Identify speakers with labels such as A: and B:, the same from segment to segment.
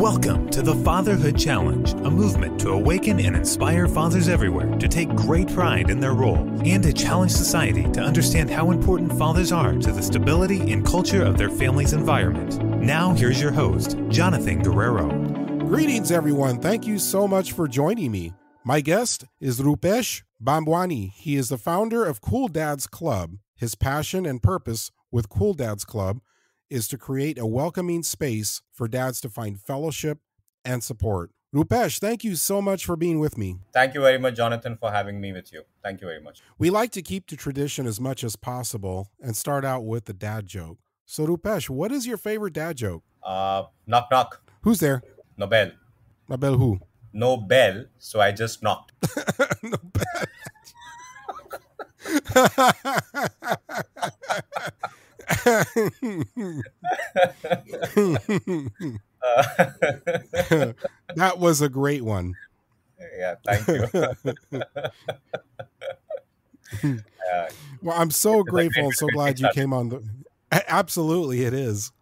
A: Welcome to the Fatherhood Challenge, a movement to awaken and inspire fathers everywhere to take great pride in their role and to challenge society to understand how important fathers are to the stability and culture of their family's environment. Now, here's your host, Jonathan Guerrero.
B: Greetings, everyone. Thank you so much for joining me. My guest is Rupesh Bhambwani. He is the founder of Cool Dads Club. His passion and purpose with Cool Dads Club is to create a welcoming space for dads to find fellowship and support. Rupesh, thank you so much for being with me.
C: Thank you very much, Jonathan, for having me with you. Thank you very much.
B: We like to keep the tradition as much as possible and start out with the dad joke. So, Rupesh, what is your favorite dad joke?
C: Knock, knock.
B: Who's there?
C: No bell.
B: No bell who?
C: No bell, so I just knocked.
B: No bell. That was a great one.
C: Yeah, thank you.
B: Well, I'm so grateful and so glad you came on the... Absolutely, it is.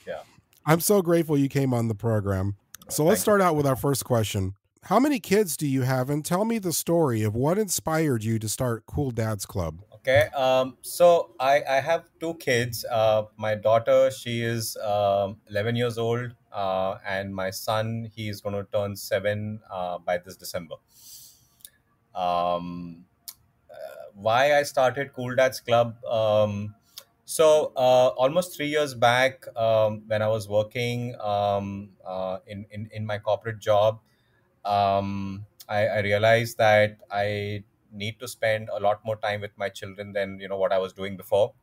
C: Yeah.
B: I'm so grateful you came on the program. So let's start out with our first question. How many kids do you have? And tell me the story of what inspired you to start Cool Dads Club.
C: Okay. So I have two kids. My daughter, she is 11 years old. And my son, he is going to turn 7 by this December. Why I started Cool Dads Club? Almost 3 years back, when I was working in my corporate job, I realized that I need to spend a lot more time with my children than what I was doing before.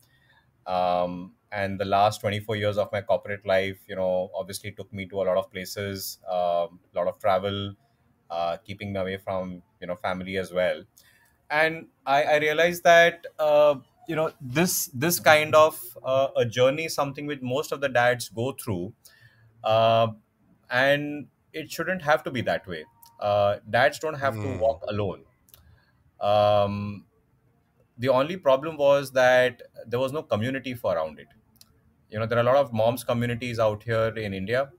C: And the last 24 years of my corporate life, obviously took me to a lot of places, a lot of travel, keeping me away from family as well. And I realized that this kind of a journey is something which most of the dads go through, and it shouldn't have to be that way. Dads don't have to walk alone. The only problem was that there was no community for around it. There are a lot of moms communities out here in India.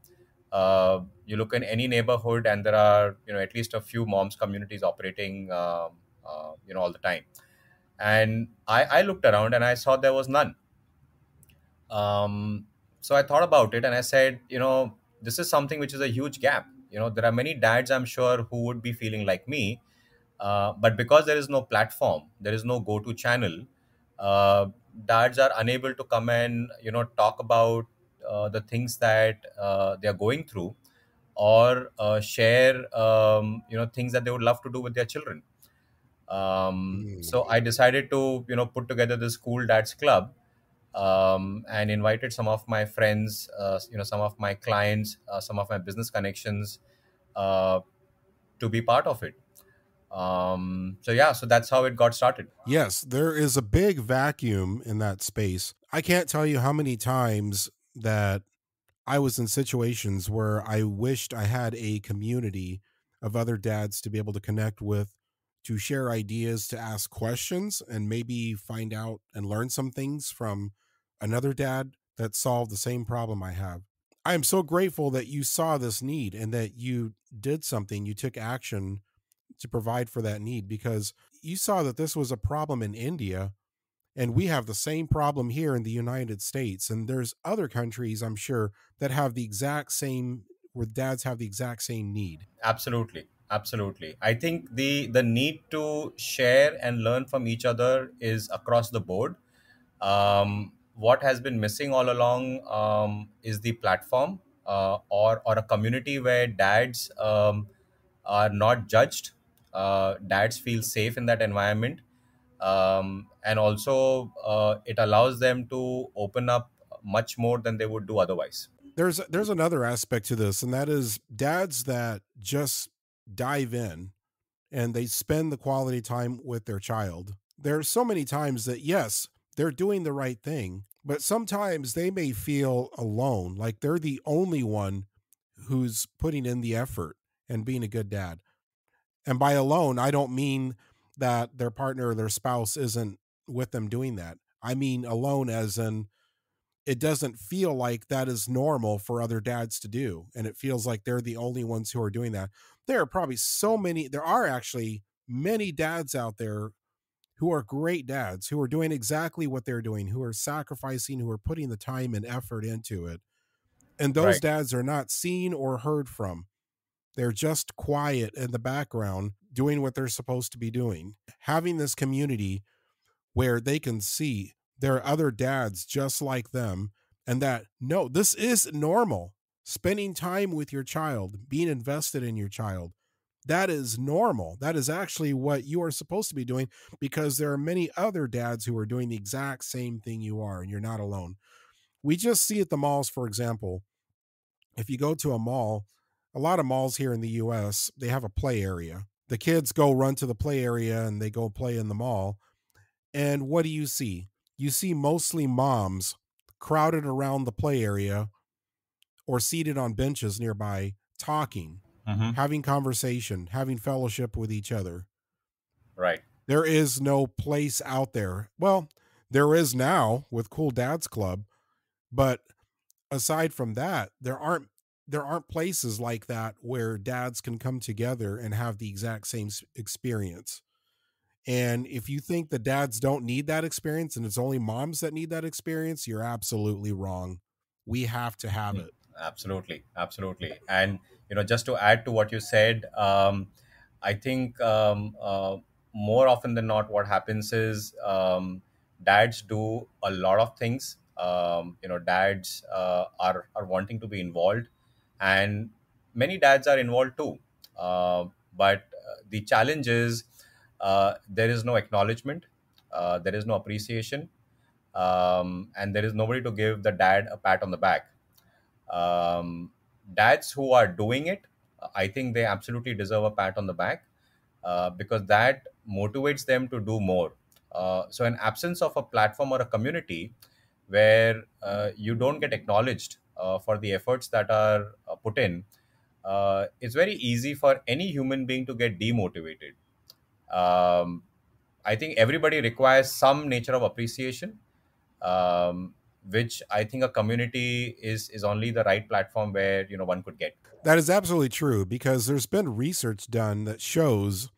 C: You look in any neighborhood and there are at least a few moms communities operating all the time. And I looked around and I saw there was none. So I thought about it and I said, this is something which is a huge gap. There are many dads, I'm sure, who would be feeling like me. But because there is no platform, there is no go-to channel, dads are unable to come and, talk about the things that they are going through, or share, things that they would love to do with their children. So I decided to, put together this Cool Dads Club, and invited some of my friends, some of my clients, some of my business connections, to be part of it. So that's how it got started.
B: Yes, there is a big vacuum in that space. I can't tell you how many times that I was in situations where I wished I had a community of other dads to be able to connect with, to share ideas, to ask questions, and maybe find out and learn some things from another dad that solved the same problem I have. I am so grateful that you saw this need and that you did something, you took action to provide for that need, because you saw that this was a problem in India, and we have the same problem here in the United States. And there's other countries, I'm sure, that have the exact same, where dads have the exact same need.
C: Absolutely. I think the need to share and learn from each other is across the board. What has been missing all along is the platform, or a community where dads are not judged. Dads feel safe in that environment, and also it allows them to open up much more than they would do otherwise.
B: There's another aspect to this, and that is dads that just dive in and they spend the quality time with their child. There are so many times that, yes, they're doing the right thing, but sometimes they may feel alone, like they're the only one who's putting in the effort and being a good dad. And by alone, I don't mean that their partner or their spouse isn't with them doing that. I mean alone as in it doesn't feel like that is normal for other dads to do. And it feels like they're the only ones who are doing that. There are probably there are actually many dads out there who are great dads, who are doing exactly what they're doing, who are sacrificing, who are putting the time and effort into it. And those
C: Right.
B: dads are not seen or heard from. They're just quiet in the background doing what they're supposed to be doing. Having this community where they can see there are other dads just like them, and that, no, this is normal. Spending time with your child, being invested in your child, that is normal. That is actually what you are supposed to be doing, because there are many other dads who are doing the exact same thing you are, and you're not alone. We just see at the malls, for example, if you go to a mall, a lot of malls here in the US, they have a play area. The kids go run to the play area and they go play in the mall. And what do you see? You see mostly moms crowded around the play area or seated on benches nearby, talking,
C: Hmm.
B: having conversation, having fellowship with each other.
C: Right.
B: There is no place out there. Well, there is now with Cool Dads Club, but aside from that, there aren't places like that where dads can come together and have the exact same experience. And if you think the dads don't need that experience and it's only moms that need that experience, you're absolutely wrong. We have to have
C: Mm,
B: it.
C: absolutely, absolutely. And just to add to what you said, I think more often than not, what happens is dads do a lot of things. Dads are wanting to be involved, and many dads are involved too. But the challenge is there is no acknowledgement, there is no appreciation, and there is nobody to give the dad a pat on the back. um, Dads who are doing it, I think they absolutely deserve a pat on the back, because that motivates them to do more. So in absence of a platform or a community where you don't get acknowledged for the efforts that are put in, it's very easy for any human being to get demotivated. um, I think everybody requires some nature of appreciation, um, which I think a community is only the right platform where one could get.
B: That is absolutely true, because there's been research done that shows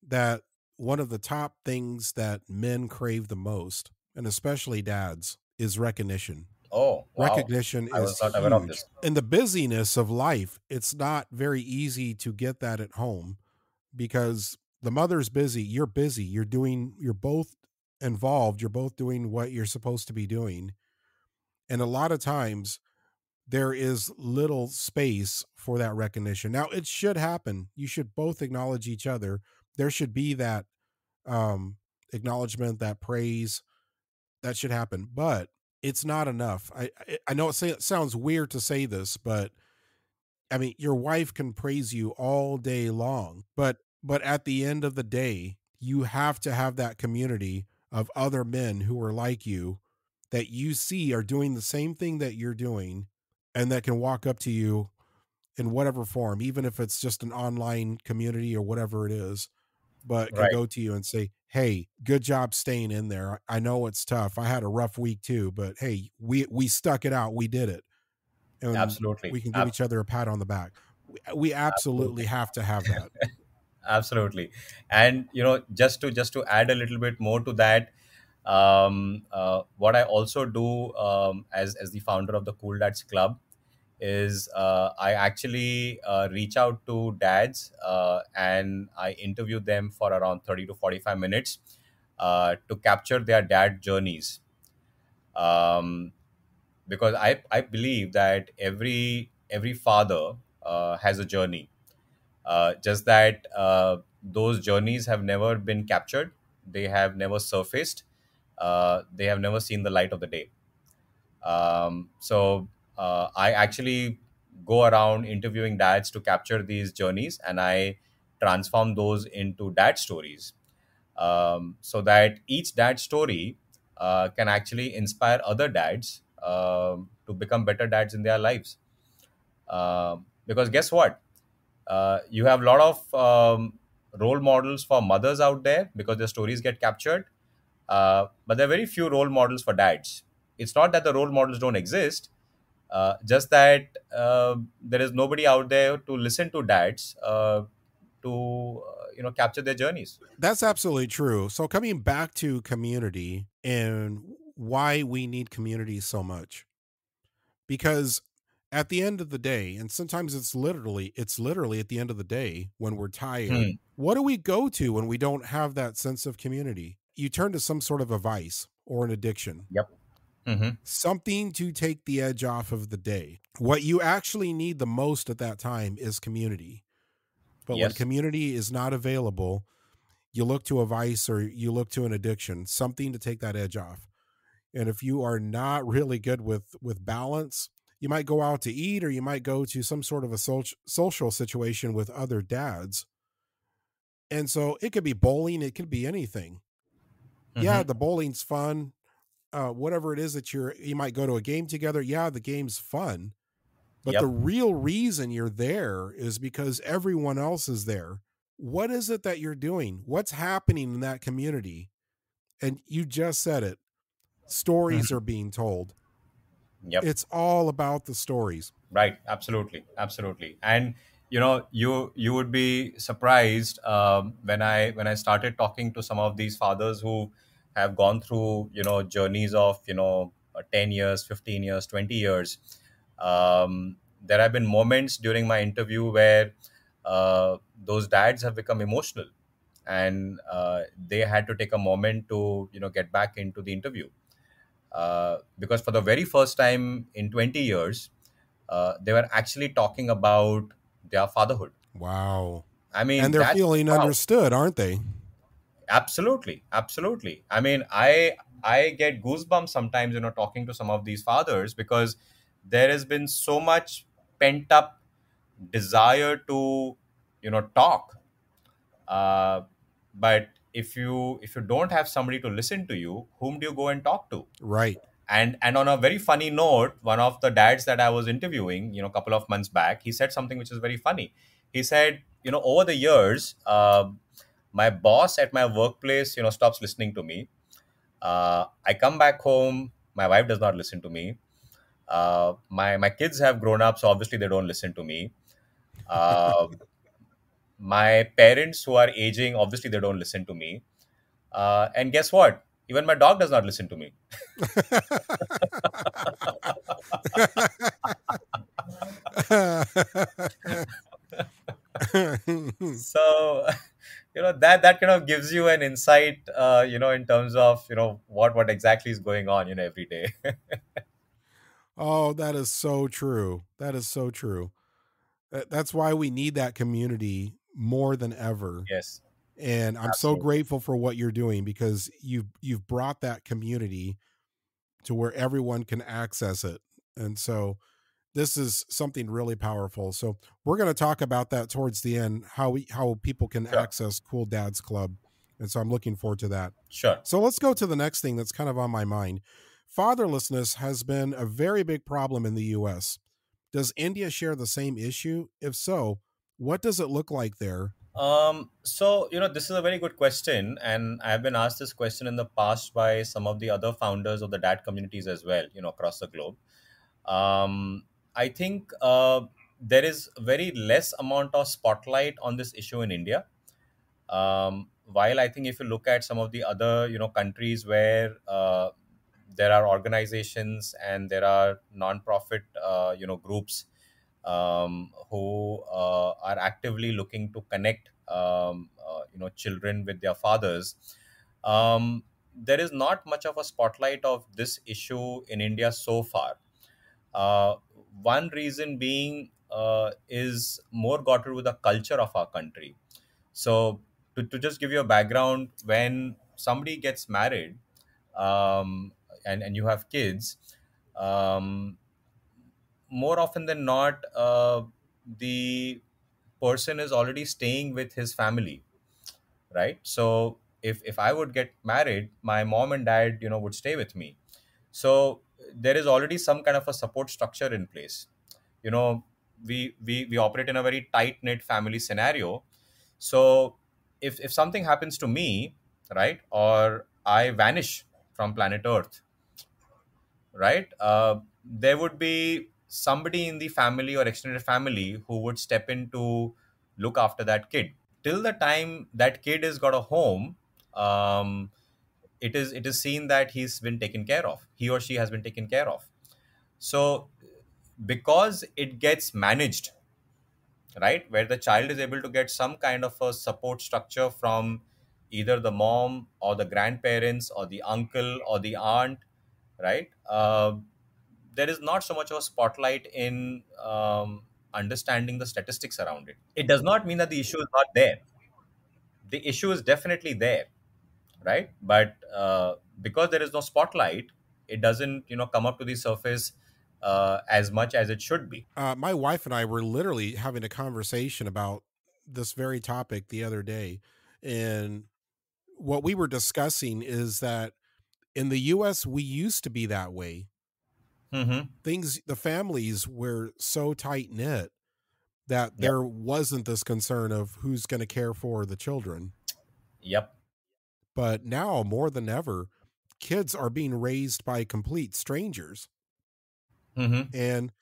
B: that one of the top things that men crave the most, and especially dads, is recognition.
C: Oh, wow!
B: Recognition
C: I was
B: is
C: not aware of
B: huge.
C: this.
B: In the busyness of life, it's not very easy to get that at home, because the mother's busy, you're both involved, you're both doing what you're supposed to be doing. And a lot of times there is little space for that recognition. Now, it should happen. You should both acknowledge each other. There should be that um acknowledgement, that praise, that should happen, but it's not enough. I know it sounds weird to say this, but I mean, your wife can praise you all day long, but at the end of the day, you have to have that community of other men who are like you, that you see are doing the same thing that you're doing, and that can walk up to you in whatever form, even if it's just an online community or whatever it is, but can
C: Right.
B: go to you and say, "Hey, good job staying in there. I know it's tough. I had a rough week too, but hey, we stuck it out. We did it." And
C: Absolutely.
B: we can give each other a pat on the back. We absolutely
C: Absolutely.
B: have to have that.
C: Absolutely. And just to add a little bit more to that, what I also do, as the founder of the Cool Dads Club, is I actually reach out to dads, and I interview them for around 30 to 45 minutes to capture their dad journeys. Um, because I believe that every father has a journey, just that those journeys have never been captured, they have never surfaced, they have never seen the light of the day. So I actually go around interviewing dads to capture these journeys, and I transform those into dad stories, so that each dad story can actually inspire other dads to become better dads in their lives. Because guess what? You have a lot of role models for mothers out there because their stories get captured, but there are very few role models for dads. it's not that the role models don't exist, just that there is nobody out there to listen to dads, to capture their journeys.
B: That's absolutely true. So coming back to community and why we need community so much, because at the end of the day, and sometimes it's literally at the end of the day when we're tired,
C: Hmm.
B: what do we go to when we don't have that sense of community? You turn to some sort of a vice or an addiction,
C: Yep. Hmm.
B: something to take the edge off of the day. What you actually need the most at that time is community. But when
C: Yes.
B: community is not available, you look to a vice or you look to an addiction, something to take that edge off. And if you are not really good with balance, you might go out to eat, or you might go to some sort of a social situation with other dads. And so it could be bowling, it could be anything. Yeah,
C: Hmm.
B: the bowling's fun. Whatever it is that you might go to a game together. Yeah, the game's fun. But the
C: Yep.
B: real reason you're there is because everyone else is there. What is it that you're doing? What's happening in that community? And you just said it. Stories are
C: Hmm.
B: being told.
C: Yep.
B: It's all about the stories.
C: Right, absolutely, absolutely. And you would be surprised, when I started talking to some of these fathers who have gone through journeys of 10 years, 15 years, 20 years. There have been moments during my interview where those dads have become emotional, and they had to take a moment to get back into the interview, because for the very first time in 20 years, they were actually talking about their fatherhood.
B: Wow.
C: I
B: And
C: mean,
B: they're
C: that's
B: feeling
C: wow.
B: understood, aren't they?
C: Absolutely, absolutely. I mean, I get goosebumps sometimes, talking to some of these fathers, because there has been so much pent up desire to talk, uh, but if you don't have somebody to listen to you, whom do you go and talk to?
B: Right.
C: And on a very funny note, one of the dads that I was interviewing, a couple of months back, he said something which is very funny. He said, over the years, my boss at my workplace, stops listening to me. I come back home, my wife does not listen to me. My kids have grown up, so obviously they don't listen to me. uh, my parents who are aging, obviously they don't listen to me. And guess what, even my dog does not listen to me. So that kind of gives you an insight, in terms of what exactly is going on every day.
B: Oh, that is so true. That is so true. That's why we need that community more than ever.
C: Yes,
B: And I'm so
C: absolutely.
B: grateful for what you're doing, because you've brought that community to where everyone can access it. And so this is something really powerful. So we're going to talk about that towards the end, how people can
C: Sure,
B: access Cool Dads Club. And so I'm looking forward to that.
C: sure.
B: So let's go to the next thing that's kind of on my mind. Fatherlessness has been a very big problem in the US. Does India share the same issue? If so, what does it look like there?
C: So, this is a very good question, and I've been asked this question in the past by some of the other founders of the dad communities as well, across the globe. I think there is very less amount of spotlight on this issue in India. While I think if you look at some of the other countries where there are organizations and there are non-profit groups who are actively looking to connect children with their fathers, there is not much of a spotlight of this issue in India so far. uh, One reason being is more got to do with the culture of our country. So, to just give you a background, when somebody gets married, and you have kids, um, more often than not, the person is already staying with his family, right? So, if I would get married, my mom and dad, would stay with me. So there is already some kind of a support structure in place. You know, we operate in a very tight knit family scenario. So if something happens to me, right, or I vanish from planet Earth, right? There would be somebody in the family or extended family who would step in to look after that kid till the time that kid has got a home. um, it is seen that he's been taken care of, he or she has been taken care of. So because it gets managed, right, where the child is able to get some kind of a support structure from either the mom or the grandparents or the uncle or the aunt, right? There is not so much of a spotlight in understanding the statistics around it. It does not mean that the issue is not there. The issue is definitely there, right? But because there is no spotlight, it doesn't, come up to the surface as much as it should be.
B: My wife and I were literally having a conversation about this very topic the other day. And what we were discussing is that in the US, we used to be that way.
C: Mm-hmm.
B: The families were so tight knit that
C: Yep.
B: there wasn't this concern of who's going to care for the children.
C: Yep.
B: But now more than ever, kids are being raised by complete strangers.
C: Mm-hmm.
B: And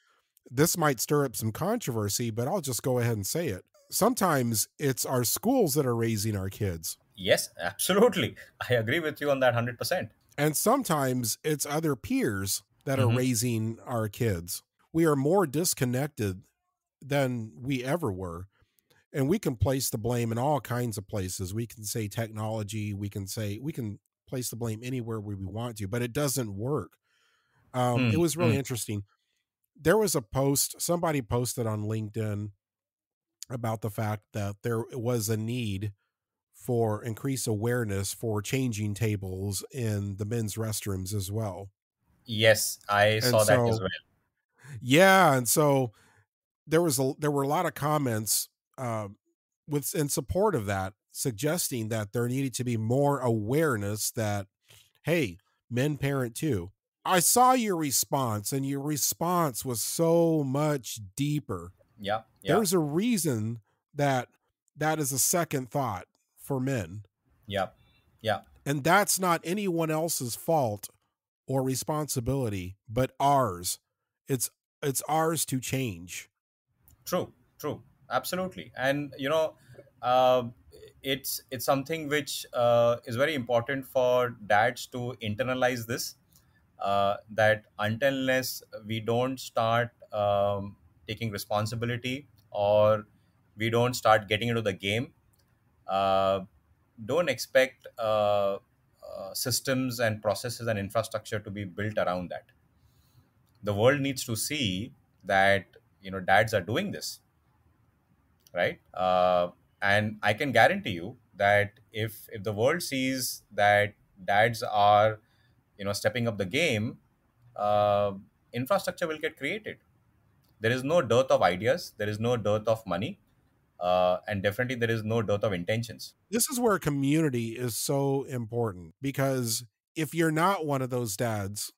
B: this might stir up some controversy, but I'll just go ahead and say it. Sometimes it's our schools that are raising our kids,
C: Yes, absolutely. I agree with you on that 100%.
B: and sometimes it's other peers that are
C: Mm-hmm.
B: raising our kids. We are more disconnected than we ever were. And we can place the blame in all kinds of places. We can say technology, we can place the blame anywhere where we want to, but it doesn't work. It was really
C: Mm-hmm.
B: interesting. There was a post, somebody posted on LinkedIn about the fact that there was a need for increased awareness for changing tables in the men's restrooms as well.
C: Yes, I
B: And
C: saw that as
B: so,
C: well.
B: yeah, and so there were a lot of comments uh, with in support of that, suggesting that there needed to be more awareness that, hey, men parent too. I saw your response, and your response was so much deeper.
C: Yeah, yeah,
B: There's a reason that that is a second thought for men.
C: yeah, yeah.
B: And that's not anyone else's fault or responsibility, but ours. It's it's ours to change.
C: True, true, absolutely. And uh, it's something which is very important for dads to internalize this. That until unless we don't start taking responsibility, or we don't start getting into the game, uh, don't expect systems and processes and infrastructure to be built around that. The world needs to see that dads are doing this, right? And I can guarantee you that if the world sees that dads are stepping up the game, uh, infrastructure will get created. There is no dearth of ideas, there is no dearth of money, and definitely there is no dearth of intentions.
B: This is where community is so important, because if you're not one of those dads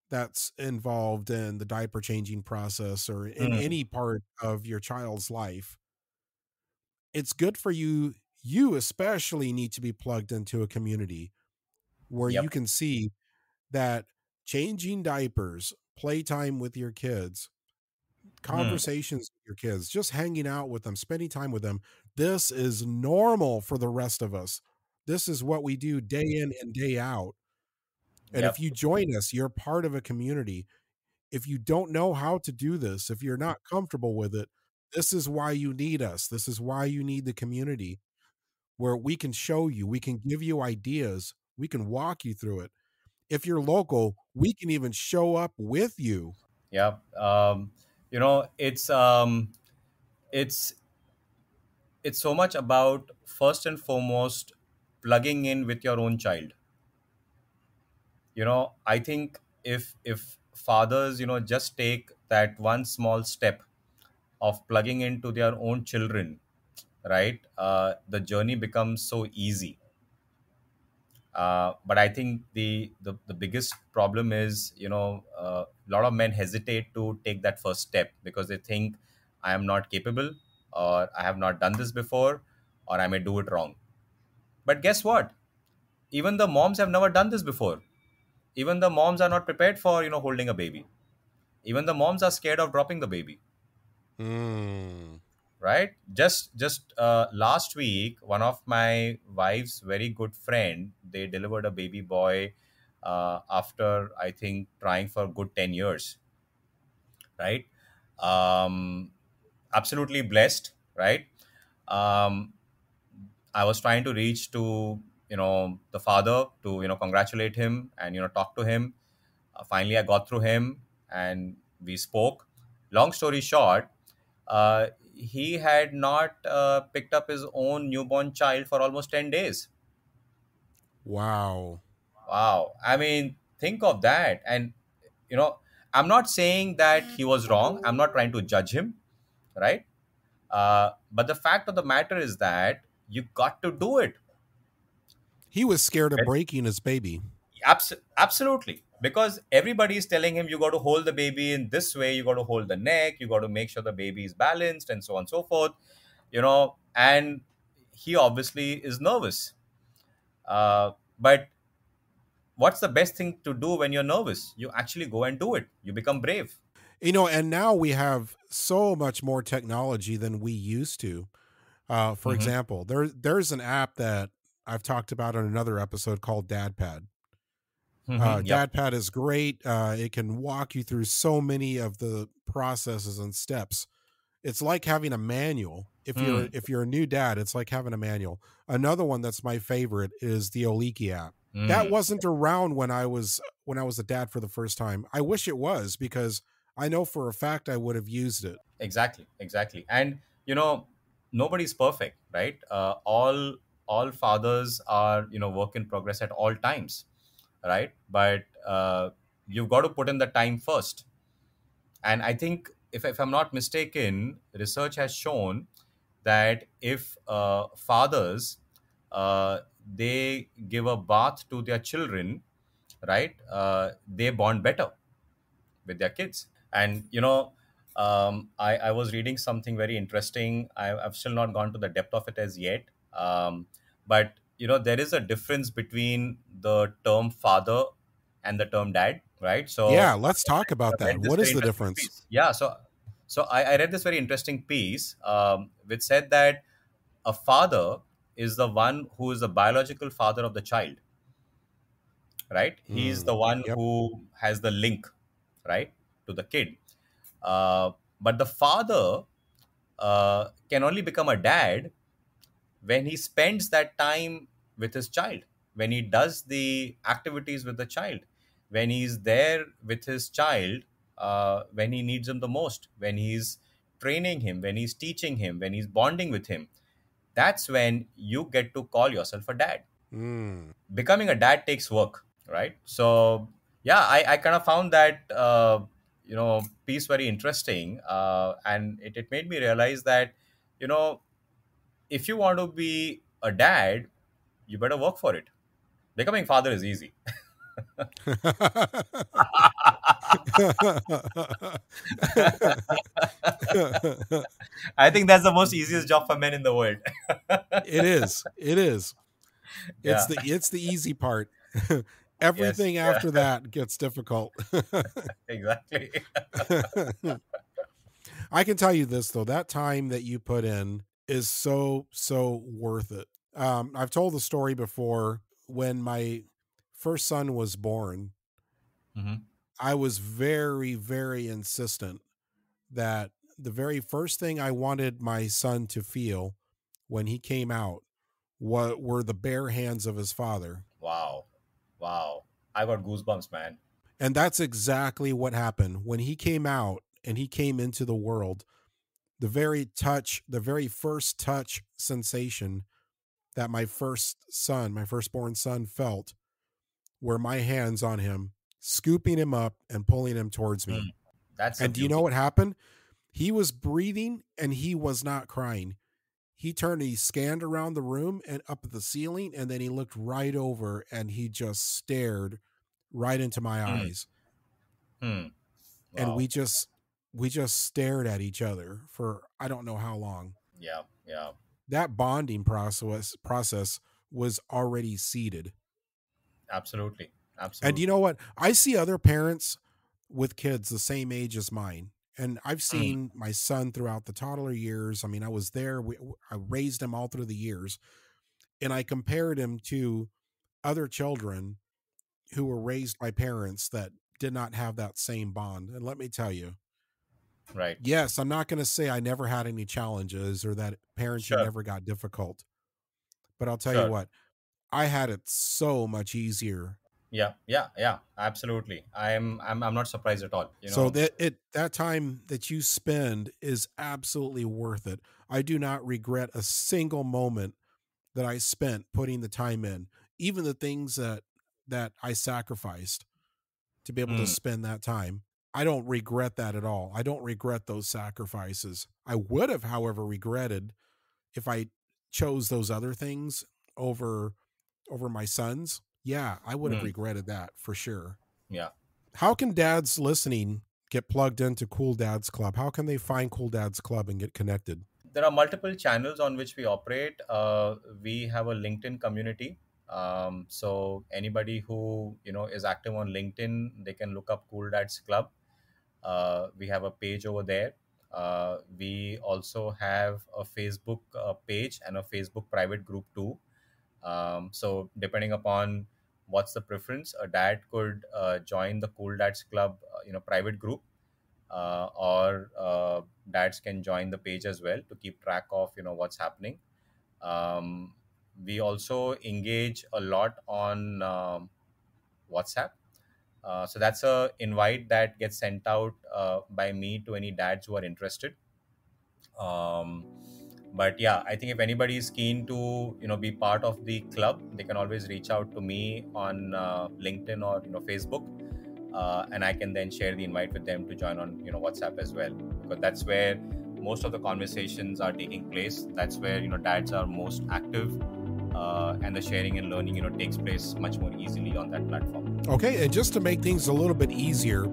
B: that's involved in the diaper changing process or in
C: Mm,
B: any part of your child's life, it's good for you. You especially need to be plugged into a community where you
C: yep.
B: can see that changing diapers, playtime with your kids,
C: Hmm.
B: conversations with your kids, just hanging out with them, spending time with them, this is normal for the rest of us. This is what we do day in and day out. And if
C: Yep.
B: you join us, you're part of a community. If you don't know how to do this, if you're not comfortable with it, this is why you need us. This is why you need the community, where we can show you, we can give you ideas, we can walk you through it. If you're local, we can even show up with you.
C: Yep. It's it's so much about, first and foremost, plugging in with your own child. I think if fathers just take that one small step of plugging into their own children, right, the journey becomes so easy. But I think the biggest problem is, a lot of men hesitate to take that first step because they think, I am not capable, or I have not done this before, or I may do it wrong. But guess what? Even the moms have never done this before. Even the moms are not prepared for, holding a baby. Even the moms are scared of dropping the baby,
B: Mm.
C: right? Just last week, one of my wife's very good friend, they delivered a baby boy, after, I think, trying for a good 10 years, right? um, Absolutely blessed, right? um, I was trying to reach to, the father, to, congratulate him and, talk to him. Finally, I got through him and we spoke. Long story short, he had not picked up his own newborn child for almost 10 days.
B: Wow.
C: Wow. I mean, think of that. And, you know, I'm not saying that he was wrong. I'm not trying to judge him, right? But the fact of the matter is that you got to do it.
B: He was scared of breaking his baby.
C: Absolutely. Because everybody is telling him, you got to hold the baby in this way, you got to hold the neck, you got to make sure the baby is balanced, and so on and so forth. And he obviously is nervous. But what's the best thing to do when you're nervous? You actually go and do it. You become brave.
B: And now we have so much more technology than we used to. For
C: Hmm.
B: example, there's an app that I've talked about on another episode called DadPad.
C: Yep.
B: DadPad is great. It can walk you through so many of the processes and steps. It's like having a manual. If you're
C: Hmm.
B: if you're a new dad, it's like having a manual. Another one that's my favorite is the Oliki app. That
C: Hmm.
B: wasn't around when I was a dad for the first time. I wish it was, because I know for a fact I would have used it.
C: Exactly, exactly. And nobody's perfect, right? All fathers are, work in progress at all times, right? But you've got to put in the time first. And I think, if I'm not mistaken, research has shown that if fathers, they give a bath to their children, right, they bond better with their kids. And I was reading something very interesting. I've still not gone to the depth of it as yet. But there is a difference between the term father and the term dad, right?
B: Yeah,
C: So
B: let's talk about
C: I
B: that.
C: read this
B: What
C: very
B: is the
C: interesting
B: difference?
C: piece. Yeah, so I read this very interesting piece, which said that a father is the one who is the biological father of the child, right? He's
B: Mm,
C: the one
B: yep.
C: who has the link, right, to the kid. But the father can only become a dad when he spends that time with his child, when he does the activities with the child, when he's there with his child, when he needs him the most, when he's training him, when he's teaching him, when he's bonding with him. That's when you get to call yourself a dad.
B: Mm.
C: Becoming a dad takes work, right? So yeah, I kind of found that piece very interesting, and it made me realize that you know if you want to be a dad, you better work for it. Becoming father is easy. I think that's the most easiest job for men in the world.
B: It is. It is. It's
C: Yeah.
B: the easy part.
C: Yes.
B: Everything
C: Yeah.
B: after that gets difficult.
C: Exactly.
B: I can tell you this though, that time that you put in is so worth it. I've told the story before. When my first son was born,
C: Hmm.
B: I was very insistent that the very first thing I wanted my son to feel when he came out were the bare hands of his father.
C: Wow. Wow. I got goosebumps, man.
B: And that's exactly what happened when he came out and he came into the world. The very first touch sensation that my firstborn son felt were my hands on him, scooping him up and pulling him towards me.
C: Hmm. That's a
B: And do you know
C: beauty.
B: what happened? He was breathing and he was not crying. He turned and he scanned around the room and up at the ceiling, and then he looked right over and he just stared right into my
C: Hmm.
B: eyes.
C: Hmm.
B: And
C: Wow.
B: we just stared at each other for I don't know how long.
C: Yeah. Yeah.
B: That bonding process was already seeded.
C: Absolutely.
B: And you
C: Absolutely.
B: know what? I see other parents with kids the same age as mine. And I've
C: Mm,
B: seen my son throughout the toddler years. I mean, I was there. I raised him all through the years. And I compared him to other children who were raised by parents that did not have that same bond. And let me tell you,
C: right.
B: yes, I'm not going to say I never had any challenges or that parenting
C: Sure.
B: never got difficult, but I'll tell you
C: Sure.
B: what, I had it so much easier.
C: Yeah. Yeah. Yeah. Absolutely. I'm not surprised at all.
B: So that time that you spend is absolutely worth it. I do not regret a single moment that I spent putting the time in, even the things that I sacrificed to be able to
C: Mm,
B: spend that time. I don't regret that at all. I don't regret those sacrifices. I would have, however, regretted if I chose those other things over my sons. Yeah, I would have
C: mm,
B: regretted that for sure.
C: yeah.
B: How can dads listening get plugged into Cool Dads Club? How can they find Cool Dads Club and get connected?
C: There are multiple channels on which we operate. We have a LinkedIn community. So anybody who is active on LinkedIn, they can look up Cool Dads Club. We have a page over there. We also have a Facebook page and a Facebook private group too. So depending upon what's the preference, a dad could join the Cool Dads Club, private group, or dads can join the page as well to keep track of what's happening. Um, we also engage a lot on WhatsApp. So that's a invite that gets sent out by me to any dads who are interested. um, but yeah, I think if anybody is keen to be part of the club, they can always reach out to me on LinkedIn or Facebook, and I can then share the invite with them to join on WhatsApp as well, because that's where most of the conversations are taking place. That's where dads are most active, and the sharing and learning takes place much more easily on that platform.
B: Okay, and just to make things a little bit easier,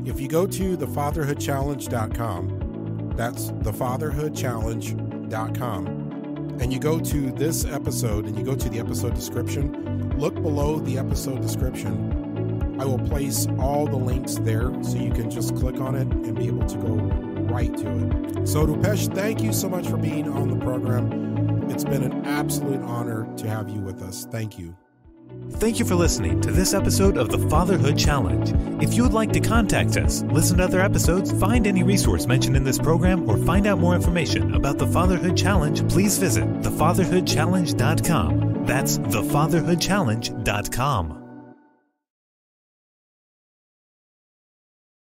B: if you go to thefatherhoodchallenge.com, that's thefatherhoodchallenge.com, and you go to this episode and you go to the episode description, look below the episode description. I will place all the links there so you can just click on it and be able to go right to it. So Rupesh, thank you so much for being on the program. It's been an absolute honor to have you with us. Thank you.
A: Thank you for listening to this episode of the Fatherhood Challenge. If you would like to contact us, listen to other episodes, find any resource mentioned in this program, or find out more information about the Fatherhood Challenge, please visit thefatherhoodchallenge.com. That's thefatherhoodchallenge.com.